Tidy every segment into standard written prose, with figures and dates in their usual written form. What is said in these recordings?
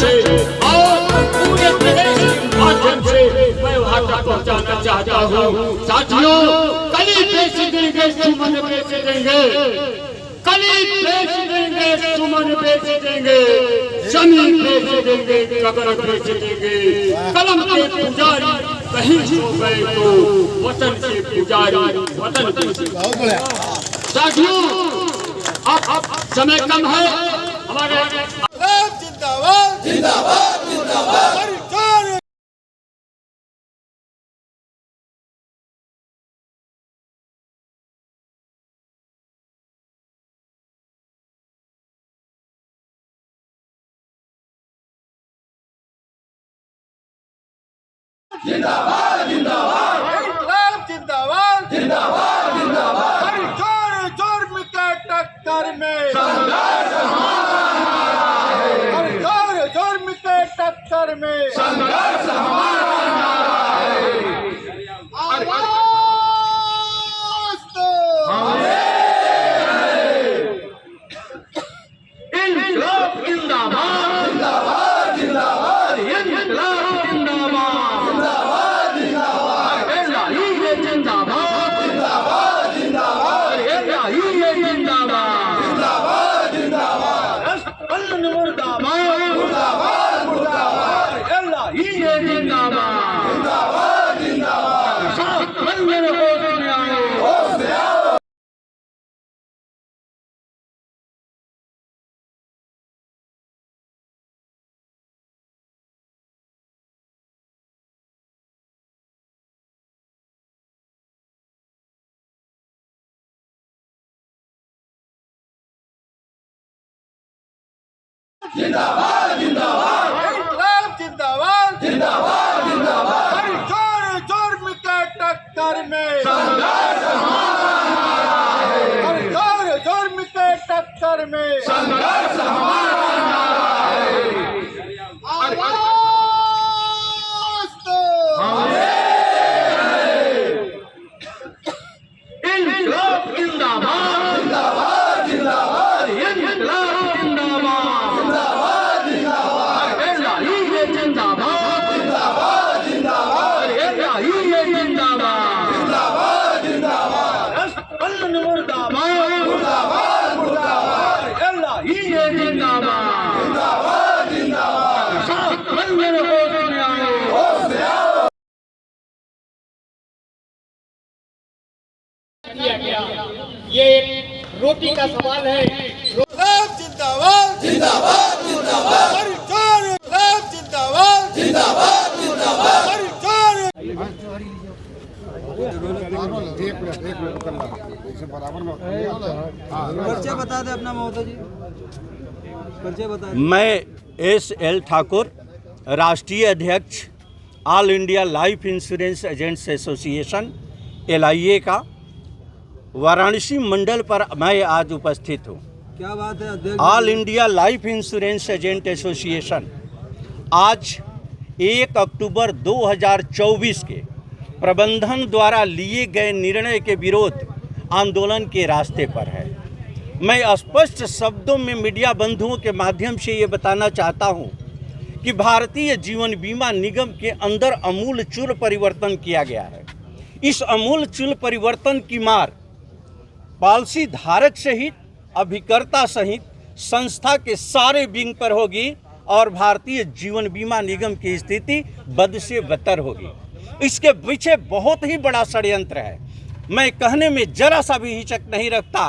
से और पूरे प्रदेश के माध्यम से मैं वहां तक पहुंचाना चाहता हूं। साथियों, कली बेच देंगे, सुमन बेच देंगे, कली बेच देंगे, सुमन बेच देंगे, जमीन बेच देंगे, कब्र बेच देंगे। कलम के पुजारी कहीं सो गए तो वतन के पुजारी वतन के। साथियों, अब समय कम है। हमारे जिंदाबाद जिंदाबाद जिंदाबाद। जिंदाबाद जिंदाबाद जिंदाबाद जिंदाबाद जिंदाबाद। जोर जोर में टक्कर में संघर्ष हमारा है। जोर जोर में टक्कर में संघर्ष हमारा है। आवाज तो इंकलाब जिंदाबाद जिंदाबाद जिंदाबाद। इंकलाब जिंदाबाद जिंदाबाद जिंदाबाद जिंदाबाद जिंदाबाद। जोर जोर में टक्कर में संघर्ष हमारा है। जोर जोर में टक्कर में संघर्ष हमारा है। आवाज तो इंकलाब जिंदाबाद जिंदाबाद जिंदाबाद। इंकलाब ये एक रोटी का सवाल है। जिंदाबाद जिंदाबाद जिंदाबाद। जिंदाबाद जिंदाबाद जिंदाबाद। परिचय बता दे अपना महोदय जी, परिचय बता दे। मैं S.L. ठाकुर, राष्ट्रीय अध्यक्ष all India life insurance agents association LIA का वाराणसी मंडल पर मैं आज उपस्थित हूँ। क्या बात है अध्यक्ष। All India life insurance agent association आज 1 अक्टूबर 2024 के प्रबंधन द्वारा लिए गए निर्णय के विरोध आंदोलन के रास्ते पर है। मैं स्पष्ट शब्दों में मीडिया बंधुओं के माध्यम से ये बताना चाहता हूँ कि भारतीय जीवन बीमा निगम के अंदर आमूलचूल परिवर्तन किया गया है। इस आमूलचूल परिवर्तन की मार पॉलिसी धारक सहित अभिकर्ता सहित संस्था के सारे विंग पर होगी और भारतीय जीवन बीमा निगम की स्थिति बद से बदतर होगी। इसके पीछे बहुत ही बड़ा षड्यंत्र है। मैं कहने में जरा सा भी हिचक नहीं रखता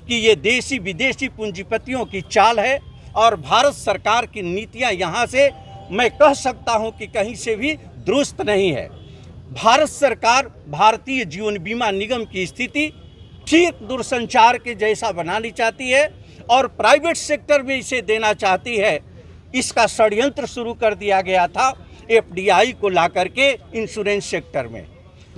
कि ये देशी विदेशी पूंजीपतियों की चाल है और भारत सरकार की नीतियां यहाँ से मैं कह सकता हूँ कि कहीं से भी दुरुस्त नहीं है। भारत सरकार भारतीय जीवन बीमा निगम की स्थिति ठीक दूरसंचार के जैसा बनानी चाहती है और प्राइवेट सेक्टर में इसे देना चाहती है। इसका षड्यंत्र शुरू कर दिया गया था FDI को ला करके इंश्योरेंस सेक्टर में,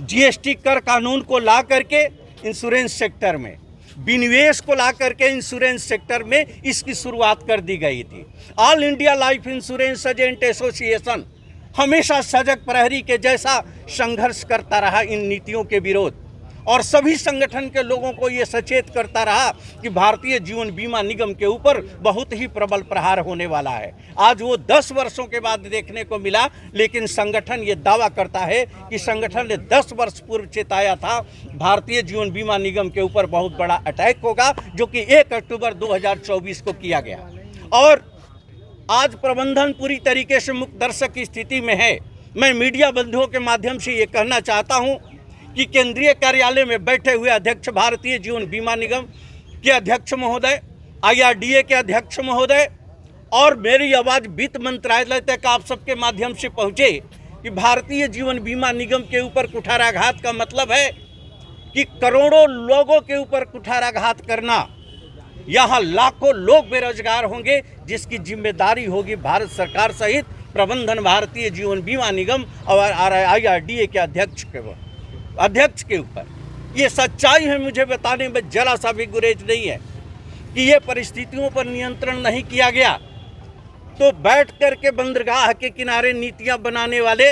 GST कर कानून को ला करके इंश्योरेंस सेक्टर में, विनिवेश को ला करके इंश्योरेंस सेक्टर में इसकी शुरुआत कर दी गई थी। All India life insurance agent association हमेशा सजग प्रहरी के जैसा संघर्ष करता रहा इन नीतियों के विरोध और सभी संगठन के लोगों को ये सचेत करता रहा कि भारतीय जीवन बीमा निगम के ऊपर बहुत ही प्रबल प्रहार होने वाला है। आज वो 10 वर्षों के बाद देखने को मिला, लेकिन संगठन ये दावा करता है कि संगठन ने 10 वर्ष पूर्व चेताया था भारतीय जीवन बीमा निगम के ऊपर बहुत बड़ा अटैक होगा, जो कि 1 अक्टूबर 2024 को किया गया। और आज प्रबंधन पूरी तरीके से मुक्त दर्शक की स्थिति में है। मैं मीडिया बंधुओं के माध्यम से ये कहना चाहता हूँ कि केंद्रीय कार्यालय में बैठे हुए अध्यक्ष भारतीय जीवन बीमा निगम के अध्यक्ष महोदय, IRDA के अध्यक्ष महोदय और मेरी आवाज़ वित्त मंत्रालय तक आप सबके माध्यम से पहुँचे कि भारतीय जीवन बीमा निगम के ऊपर कुठाराघात का मतलब है कि करोड़ों लोगों के ऊपर कुठाराघात करना। यहाँ लाखों लोग बेरोजगार होंगे, जिसकी जिम्मेदारी होगी भारत सरकार सहित प्रबंधन भारतीय जीवन बीमा निगम और IRDA के अध्यक्ष के ऊपर। ये सच्चाई है, मुझे बताने में जरा सा भी गुरेज नहीं है कि ये परिस्थितियों पर नियंत्रण नहीं किया गया तो बैठ कर के बंदरगाह के किनारे नीतियां बनाने वाले,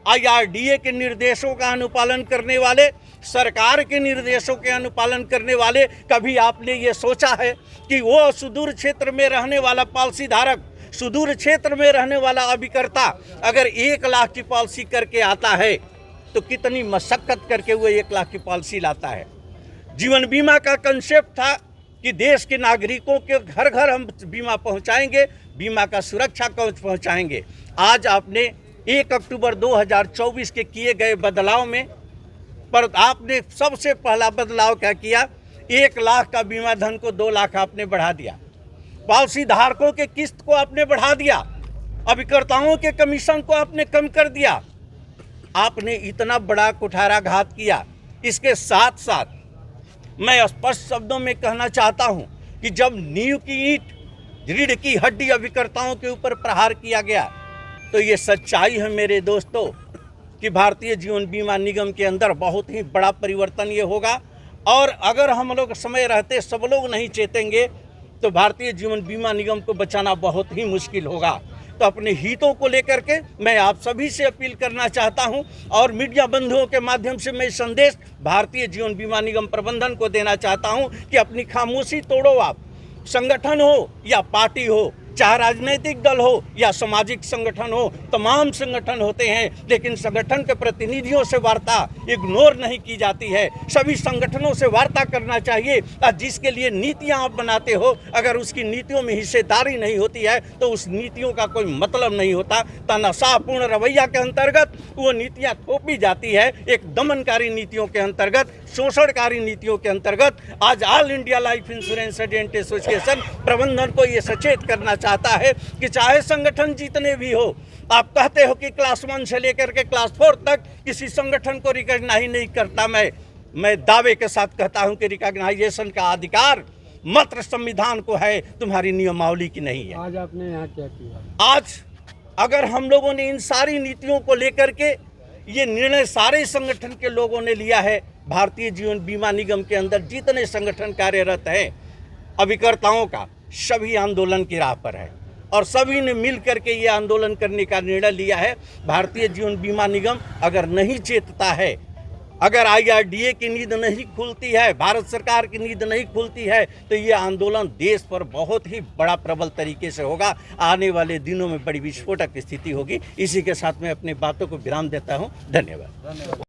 IRDA के निर्देशों का अनुपालन करने वाले, सरकार के निर्देशों के अनुपालन करने वाले, कभी आपने ये सोचा है कि वो सुदूर क्षेत्र में रहने वाला पॉलिसी धारक, सुदूर क्षेत्र में रहने वाला अभिकर्ता अगर 1 लाख की पॉलिसी करके आता है तो कितनी मशक्कत करके वो 1 लाख की पॉलिसी लाता है। जीवन बीमा का कंसेप्ट था कि देश के नागरिकों के घर घर हम बीमा पहुंचाएंगे, बीमा का सुरक्षा कवच पहुंचाएंगे। आज आपने 1 अक्टूबर 2024 के किए गए बदलाव में पर आपने सबसे पहला बदलाव क्या किया? 1 लाख का बीमा धन को 2 लाख आपने बढ़ा दिया, पॉलिसी धारकों के किस्त को आपने बढ़ा दिया, अभिकर्ताओं के कमीशन को आपने कम कर दिया। आपने इतना बड़ा कुठाराघात किया। इसके साथ साथ मैं स्पष्ट शब्दों में कहना चाहता हूं कि जब नींव की ईंट, रीढ़ की हड्डी अभिकर्ताओं के ऊपर प्रहार किया गया तो ये सच्चाई है मेरे दोस्तों कि भारतीय जीवन बीमा निगम के अंदर बहुत ही बड़ा परिवर्तन ये होगा। और अगर हम लोग समय रहते सब लोग नहीं चेतेंगे तो भारतीय जीवन बीमा निगम को बचाना बहुत ही मुश्किल होगा। तो अपने हितों को लेकर के मैं आप सभी से अपील करना चाहता हूं और मीडिया बंधुओं के माध्यम से मैं संदेश भारतीय जीवन बीमा निगम प्रबंधन को देना चाहता हूं कि अपनी खामोशी तोड़ो। आप संगठन हो या पार्टी हो, चाहे राजनीतिक दल हो या सामाजिक संगठन हो, तमाम संगठन होते हैं, लेकिन संगठन के प्रतिनिधियों से वार्ता इग्नोर नहीं की जाती है। सभी संगठनों से वार्ता करना चाहिए और जिसके लिए नीतियां आप बनाते हो, अगर उसकी नीतियों में हिस्सेदारी नहीं होती है तो उस नीतियों का कोई मतलब नहीं होता। तानाशाहपूर्ण रवैया के अंतर्गत वो नीतियाँ थोपी जाती है, एक दमनकारी नीतियों के अंतर्गत, शोषणकारी नीतियों के अंतर्गत। आज all India life insurance agent association प्रबंधन को ये सचेत करना चाहता है कि चाहे संगठन जितने भी हो, आप कहते हो कि क्लास 1 से लेकर के क्लास 4 तक किसी संगठन को रिकॉग्नाइज नहीं करता। मैं दावे के साथ कहता हूं कि रिकॉग्नाइजेशन का अधिकार मात्र संविधान को है, तुम्हारी नियमावली की नहीं है। आज आपने यहाँ क्या किया? आज अगर हम लोगों ने इन सारी नीतियों को लेकर के ये निर्णय सारे संगठन के लोगों ने लिया है, भारतीय जीवन बीमा निगम के अंदर जितने संगठन कार्यरत हैं अभिकर्ताओं का, सभी आंदोलन की राह पर है और सभी ने मिल करके ये आंदोलन करने का निर्णय लिया है। भारतीय जीवन बीमा निगम अगर नहीं चेतता है, अगर IRDA की नींद नहीं खुलती है, भारत सरकार की नींद नहीं खुलती है, तो ये आंदोलन देश पर बहुत ही बड़ा प्रबल तरीके से होगा। आने वाले दिनों में बड़ी विस्फोटक स्थिति होगी। इसी के साथ मैं अपनी बातों को विराम देता हूँ। धन्यवाद।